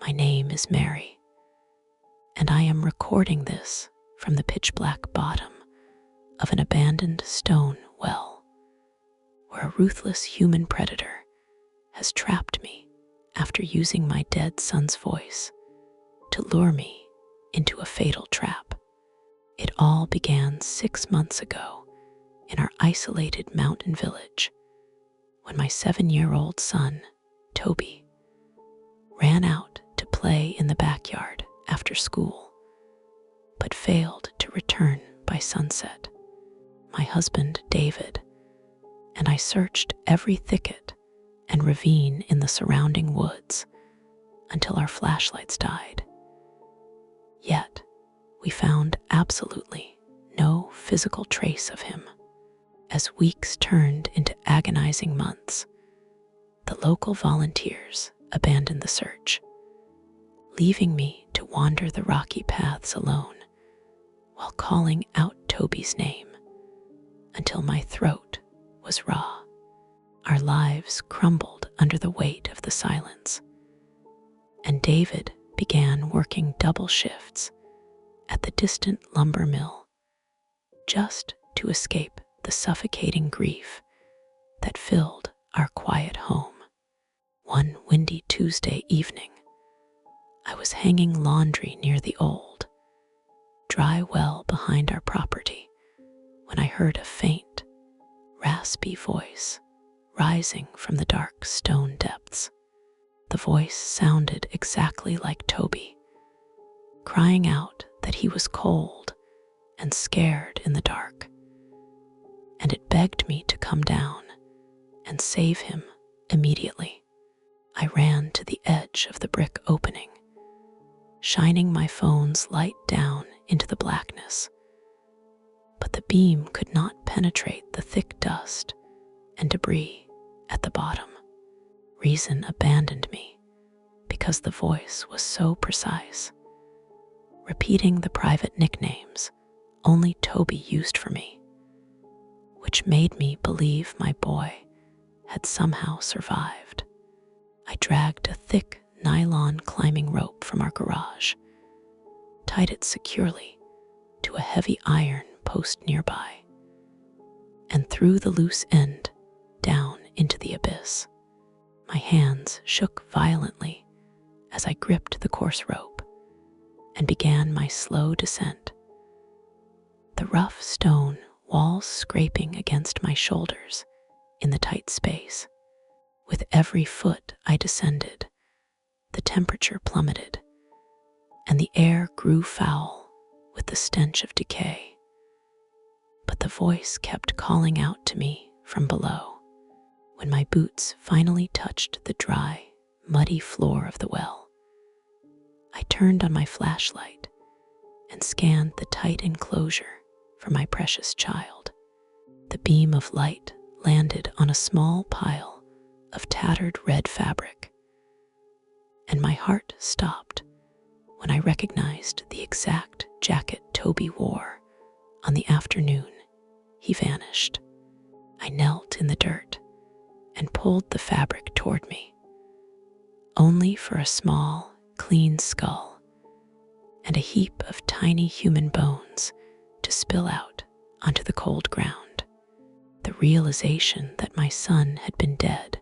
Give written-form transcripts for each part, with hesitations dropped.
My name is Mary, and I am recording this from the pitch-black bottom of an abandoned stone well, where a ruthless human predator has trapped me after using my dead son's voice to lure me into a fatal trap. It all began 6 months ago in our isolated mountain village when my 7-year-old son, Toby, ran out to play in the backyard after school, but failed to return by sunset. My husband, David, and I searched every thicket and ravine in the surrounding woods until our flashlights died. Yet, we found absolutely no physical trace of him. As weeks turned into agonizing months, the local volunteers abandoned the search, leaving me to wander the rocky paths alone while calling out Toby's name until my throat was raw. Our lives crumbled under the weight of the silence, and David began working double shifts at the distant lumber mill just to escape the suffocating grief that filled our quiet home. One windy Tuesday evening, I was hanging laundry near the old, dry well behind our property when I heard a faint, raspy voice rising from the dark stone depths. The voice sounded exactly like Toby, crying out that he was cold and scared in the dark, and it begged me to come down and save him immediately. I ran to the edge of the brick opening, shining my phone's light down into the blackness, but the beam could not penetrate the thick dust and debris at the bottom. Reason abandoned me because the voice was so precise, repeating the private nicknames only Toby used for me, which made me believe my boy had somehow survived. I dragged a thick nylon climbing rope from our garage, tied it securely to a heavy iron post nearby, and threw the loose end down into the abyss. My hands shook violently as I gripped the coarse rope and began my slow descent, the rough stone walls scraping against my shoulders in the tight space. With every foot I descended, the temperature plummeted, and the air grew foul with the stench of decay. But the voice kept calling out to me from below. When my boots finally touched the dry, muddy floor of the well, I turned on my flashlight and scanned the tight enclosure for my precious child. The beam of light landed on a small pile of tattered red fabric, and my heart stopped when I recognized the exact jacket Toby wore on the afternoon he vanished. I knelt in the dirt and pulled the fabric toward me, only for a small, clean skull and a heap of tiny human bones to spill out onto the cold ground. The realization that my son had been dead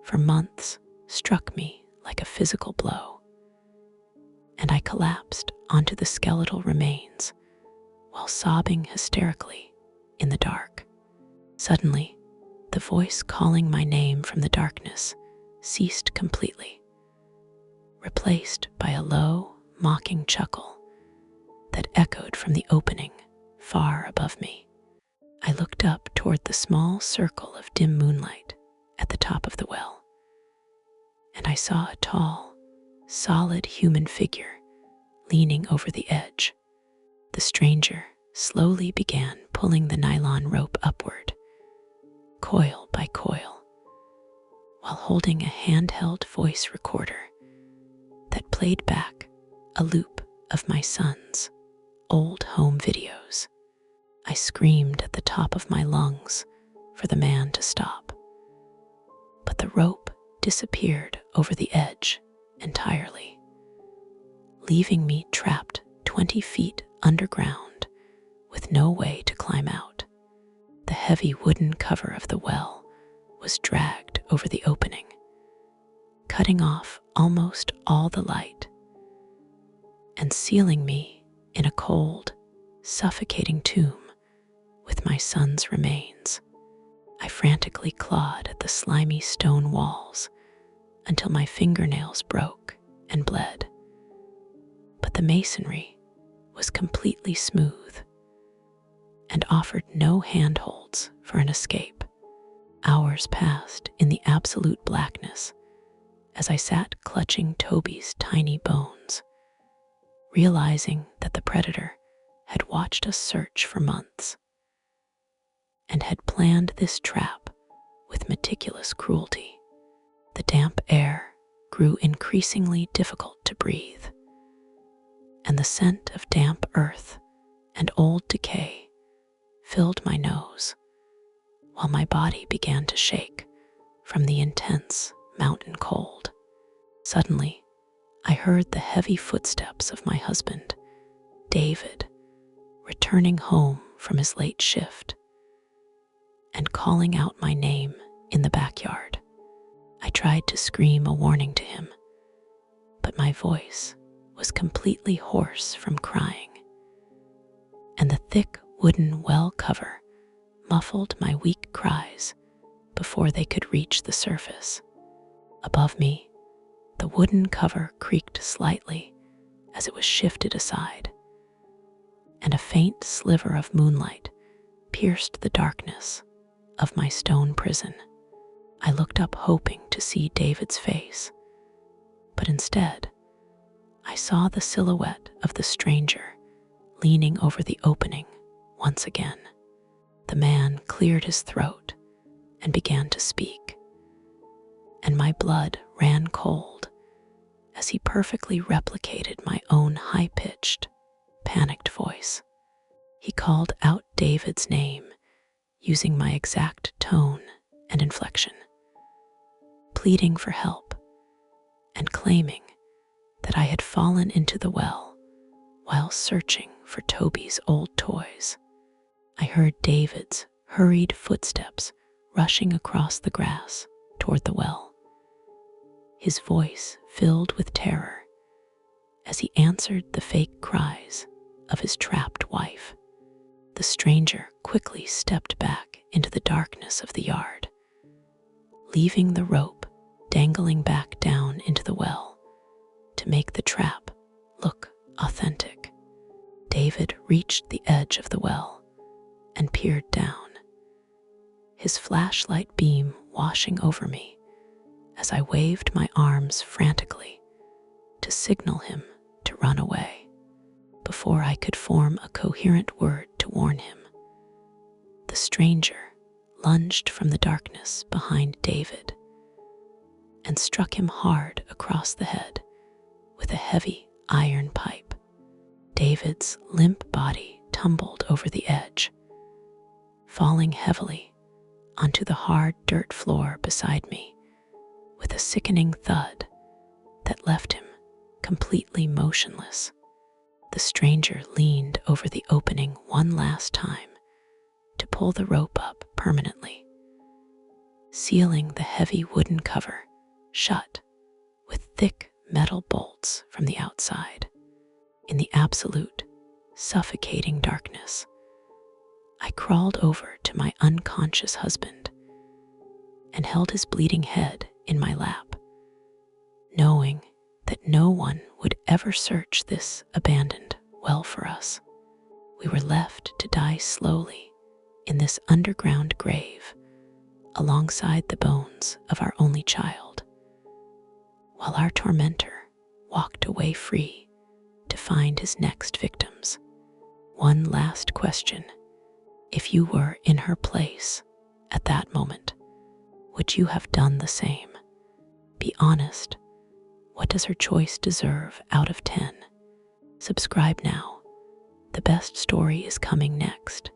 for months struck me like a physical blow, and I collapsed onto the skeletal remains while sobbing hysterically in the dark. Suddenly, the voice calling my name from the darkness ceased completely, replaced by a low, mocking chuckle that echoed from the opening far above me. I looked up toward the small circle of dim moonlight at the top of the well, and I saw a tall, solid human figure leaning over the edge. The stranger slowly began pulling the nylon rope upward, coil by coil, while holding a handheld voice recorder that played back a loop of my son's old home videos. I screamed at the top of my lungs for the man to stop, but the rope disappeared over the edge entirely, leaving me trapped 20 feet underground with no way to climb out. The heavy wooden cover of the well was dragged over the opening, cutting off almost all the light and sealing me in a cold, suffocating tomb with my son's remains. I frantically clawed at the slimy stone walls until my fingernails broke and bled. But the masonry was completely smooth and offered no handholds for an escape. Hours passed in the absolute blackness as I sat clutching Toby's tiny bones, realizing that the predator had watched us search for months and had planned this trap with meticulous cruelty. The damp air grew increasingly difficult to breathe, and the scent of damp earth and old decay filled my nose, while my body began to shake from the intense mountain cold. Suddenly, I heard the heavy footsteps of my husband, David, returning home from his late shift and calling out my name in the backyard. I tried to scream a warning to him, but my voice was completely hoarse from crying, and the thick wooden well cover muffled my weak cries before they could reach the surface. Above me, the wooden cover creaked slightly as it was shifted aside, and a faint sliver of moonlight pierced the darkness of my stone prison. I looked up hoping to see David's face, but instead, I saw the silhouette of the stranger leaning over the opening once again. The man cleared his throat and began to speak, and my blood ran cold as he perfectly replicated my own high-pitched, panicked voice. He called out David's name using my exact tone and inflection, pleading for help and claiming that I had fallen into the well while searching for Toby's old toys. I heard David's hurried footsteps rushing across the grass toward the well, his voice filled with terror as he answered the fake cries of his trapped wife. The stranger quickly stepped back into the darkness of the yard, leaving the rope dangling back down into the well to make the trap look authentic. David reached the edge of the well and peered down, his flashlight beam washing over me as I waved my arms frantically to signal him to run away. Before I could form a coherent word to warn him, the stranger lunged from the darkness behind David and struck him hard across the head with a heavy iron pipe. David's limp body tumbled over the edge, falling heavily onto the hard dirt floor beside me with a sickening thud that left him completely motionless. The stranger leaned over the opening one last time to pull the rope up permanently, sealing the heavy wooden cover shut with thick metal bolts from the outside. In the absolute, suffocating darkness, I crawled over to my unconscious husband and held his bleeding head in my lap, knowing that no one would ever search this abandoned well for us. We were left to die slowly in this underground grave alongside the bones of our only child, while our tormentor walked away free to find his next victims. One last question: if you were in her place at that moment, would you have done the same? Be honest. What does her choice deserve out of 10? Subscribe now. The best story is coming next.